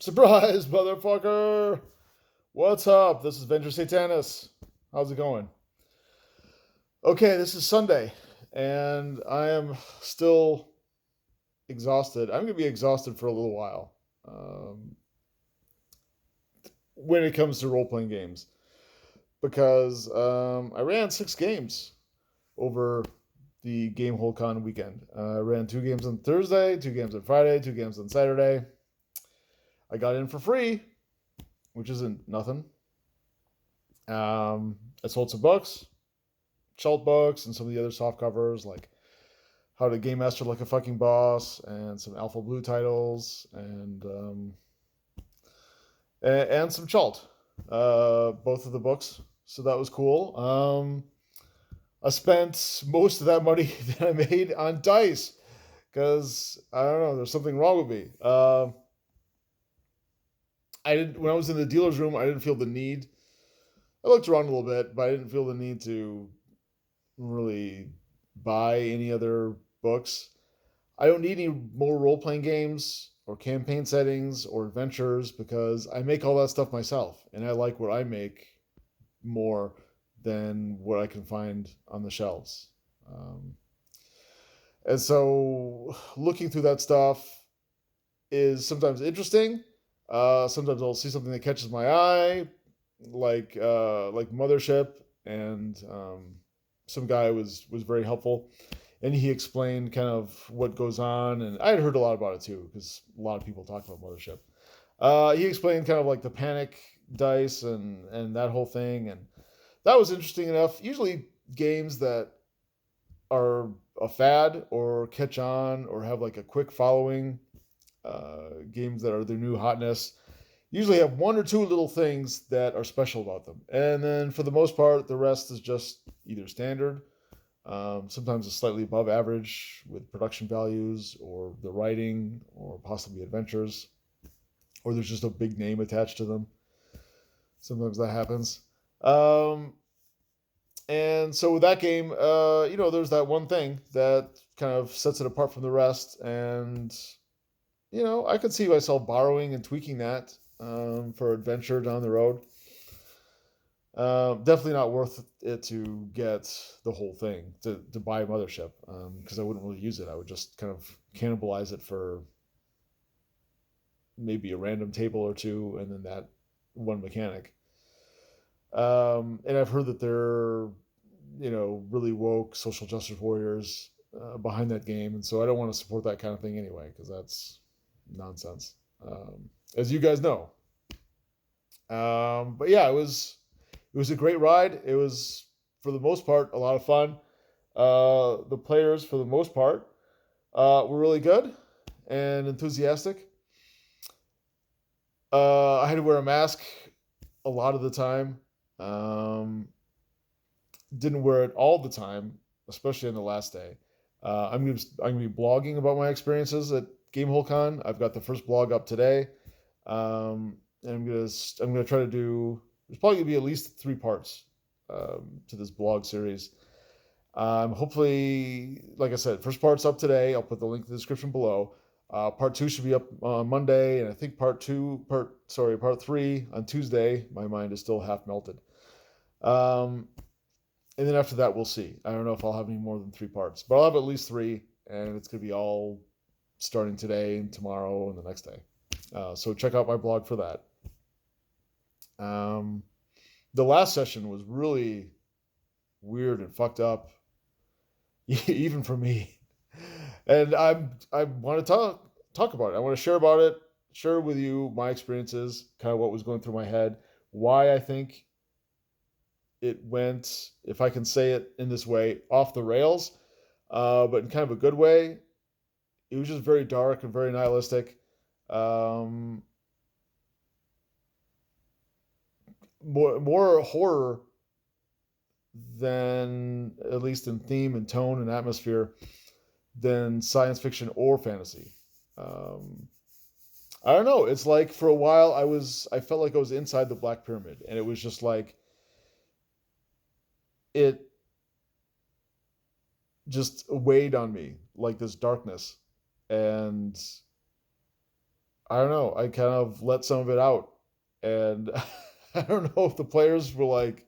Surprise, motherfucker! What's up? This is Venger Satanis. How's it going? Okay, this is Sunday, and I am still exhausted. I'm going to be exhausted for a little while when it comes to role playing games because I ran 6 games over the Gamehole Con weekend. I ran 2 games on Thursday, 2 games on Friday, 2 games on Saturday. I got in for free, which isn't nothing. I sold some books, Chult books, and some of the other soft covers like How to Game Master Like a Fucking Boss, and some Alpha Blue titles, and some Chult, both of the books. So that was cool. I spent most of that money that I made on dice because I don't know. There's something wrong with me. I didn't when I was in the dealer's room. I didn't feel the need. I looked around a little bit, but I didn't feel the need to really buy any other books. I don't need any more role playing games or campaign settings or adventures because I make all that stuff myself, and I like what I make more than what I can find on the shelves. Um, and so, looking through that stuff is sometimes interesting. Sometimes I'll see something that catches my eye, like Mothership, and some guy was very helpful, and he explained kind of what goes on, and I had heard a lot about it too because a lot of people talk about Mothership. He explained kind of like the panic dice and that whole thing, and that was interesting enough. Usually games that are a fad or catch on or have like a quick following, games that are their new hotness, usually have one or two little things that are special about them. And then for the most part, the rest is just either standard, sometimes it's slightly above average with production values or the writing or possibly adventures, or there's just a big name attached to them. Sometimes that happens. Um, and so with that game, there's that one thing that kind of sets it apart from the rest. And, I could see myself borrowing and tweaking that for adventure down the road. Definitely not worth it to get the whole thing to buy a Mothership because I wouldn't really use it. I would just kind of cannibalize it for maybe a random table or two, and then that one mechanic. And I've heard that they're really woke social justice warriors behind that game, and so I don't want to support that kind of thing anyway because that's nonsense, as you guys know. But yeah, it was a great ride. It was, for the most part, a lot of fun. The players, for the most part, were really good and enthusiastic. I had to wear a mask a lot of the time. Um, didn't wear it all the time, especially on the last day. I'm gonna be blogging about my experiences at Gamehole Con. I've got the first blog up today, and I'm gonna try to do. There's probably gonna be at least 3 parts to this blog series. Hopefully, like I said, first part's up today. I'll put the link in the description below. Part two should be up on Monday, and I think part three on Tuesday. My mind is still half melted. Um, and then after that, we'll see. I don't know if I'll have any more than 3 parts, but I'll have at least three, and it's gonna be all starting today and tomorrow and the next day. So check out my blog for that. Um, the last session was really weird and fucked up, even for me. And I want to talk about it. I want to share about it, share with you my experiences, kind of what was going through my head, why I think it went, if I can say it in this way, off the rails, but in kind of a good way. It was just very dark and very nihilistic. Um, more horror than, at least in theme and tone and atmosphere, than science fiction or fantasy. Um, I don't know. It's like for a while I felt like I was inside the Black Pyramid, and it was just like it just weighed on me like this darkness, and I don't know. I kind of let some of it out, and I don't know if the players were like,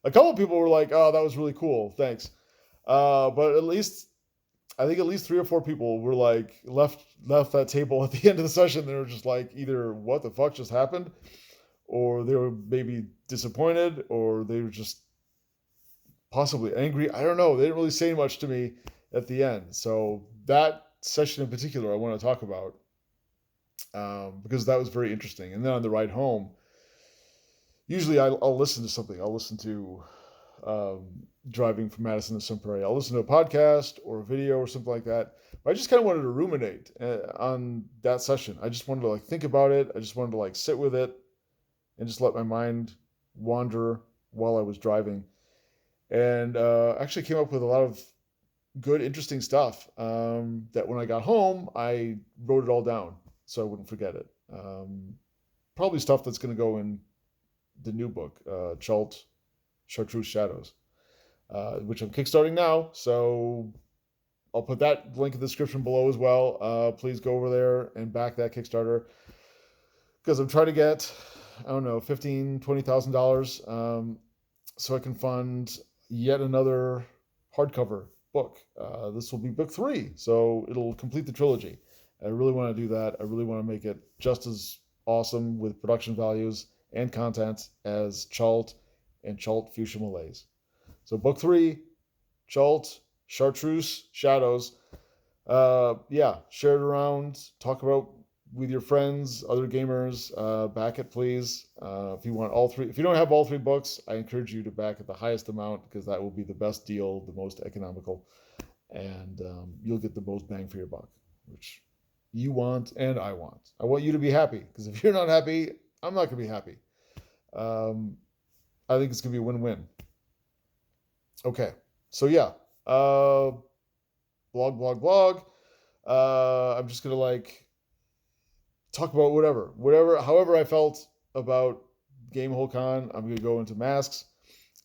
a couple of people were like, "Oh, that was really cool, thanks." But at least I think at least 3 or 4 people were like left that table at the end of the session. They were just like either what the fuck just happened, or they were maybe disappointed, or they were just possibly angry. I don't know. They didn't really say much to me at the end. So that session in particular, I want to talk about because that was very interesting. And then on the ride home, usually I'll listen to something. I'll listen to um, driving from Madison to Sun Prairie. I'll listen to a podcast or a video or something like that. But I just kind of wanted to ruminate on that session. I just wanted to like think about it. I just wanted to like sit with it and just let my mind wander while I was driving. And actually came up with a lot of good, interesting stuff that when I got home, I wrote it all down so I wouldn't forget it. Probably stuff that's going to go in the new book, Chalt, Chartreuse Shadows, which I'm kickstarting now. So I'll put that link in the description below as well. Please go over there and back that Kickstarter because I'm trying to get, I don't know, $15,000-$20,000 so I can fund yet another hardcover book. This will be book 3, so it'll complete the trilogy. I really want to do that. I really want to make it just as awesome with production values and content as Chalt and Chalt Fuchsia Malaise. So book 3, Chalt, Chartreuse, Shadows. Yeah, share it around. Talk about with your friends, other gamers. Back it, please. If you want all 3, if you don't have all 3 books, I encourage you to back at the highest amount because that will be the best deal, the most economical, and you'll get the most bang for your buck, which you want and I want. I want you to be happy because if you're not happy, I'm not going to be happy. I think it's going to be a win-win. Okay, so yeah, blog. I'm just going to like talk about whatever, however I felt about Gamehole Con. I'm going to go into masks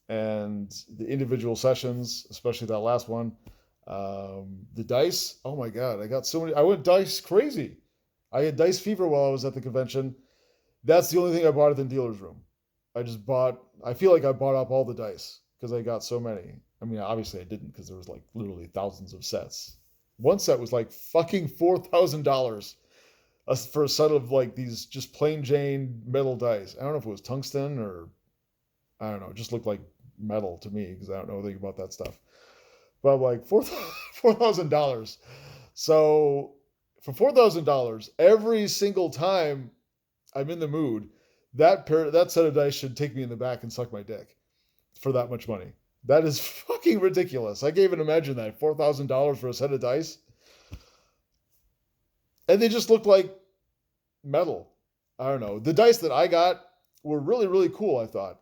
and the individual sessions, especially that last one. The dice, oh my God, I got so many. I went dice crazy. I had dice fever while I was at the convention. That's the only thing I bought at the dealer's room. I feel like I bought up all the dice because I got so many. I mean, obviously I didn't because there was like literally thousands of sets. One set was like fucking $4,000 for a set of like these just plain Jane metal dice. I don't know if it was tungsten or I don't know. It just looked like metal to me because I don't know anything about that stuff. But I'm like $4,000. So for $4,000, every single time I'm in the mood, that set of dice should take me in the back and suck my dick for that much money. That is fucking ridiculous. I can't even imagine that $4,000 for a set of dice, and they just look like metal. I don't know. The dice that I got were really really cool. I thought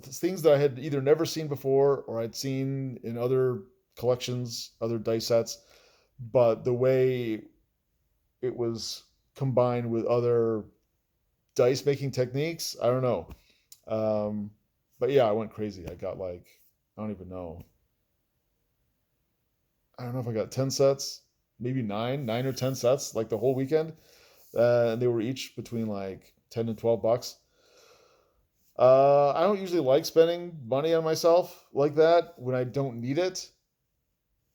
things that I had either never seen before or I'd seen in other collections, other dice sets, but the way it was combined with other dice making techniques, I don't know. But yeah, I went crazy. I got like, I don't even know. I don't know if I got 10 sets, maybe 9 or 10 sets, like the whole weekend. And they were each between like 10 and $12. I don't usually like spending money on myself like that when I don't need it.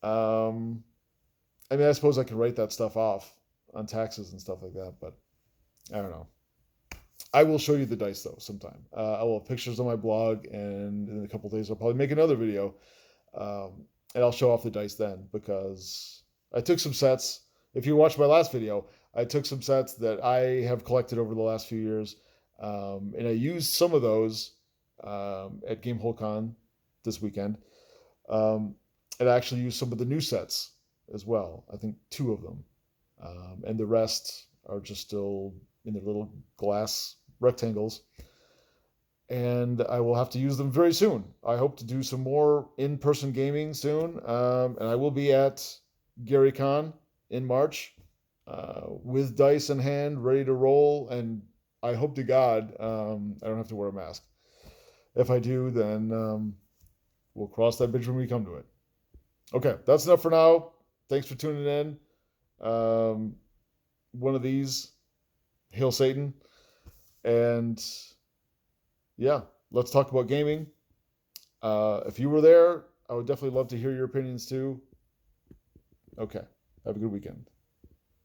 Um, I mean, I suppose I could write that stuff off on taxes and stuff like that, but I don't know. I will show you the dice though sometime. I will have pictures on my blog, and in a couple of days I'll probably make another video, and I'll show off the dice then because I took some sets. If you watched my last video, I took some sets that I have collected over the last few years, and I used some of those at Gamehole Con this weekend, and I actually used some of the new sets as well. I think 2 of them, and the rest are just still in their little glass rectangles, and I will have to use them very soon. I hope to do some more in-person gaming soon, and I will be at Gary Con in March with dice in hand, ready to roll, and I hope to God I don't have to wear a mask. If I do, then we'll cross that bridge when we come to it. Okay, that's enough for now. Thanks for tuning in. One of these Hail Satan. And yeah, let's talk about gaming. If you were there, I would definitely love to hear your opinions too. Okay. Have a good weekend.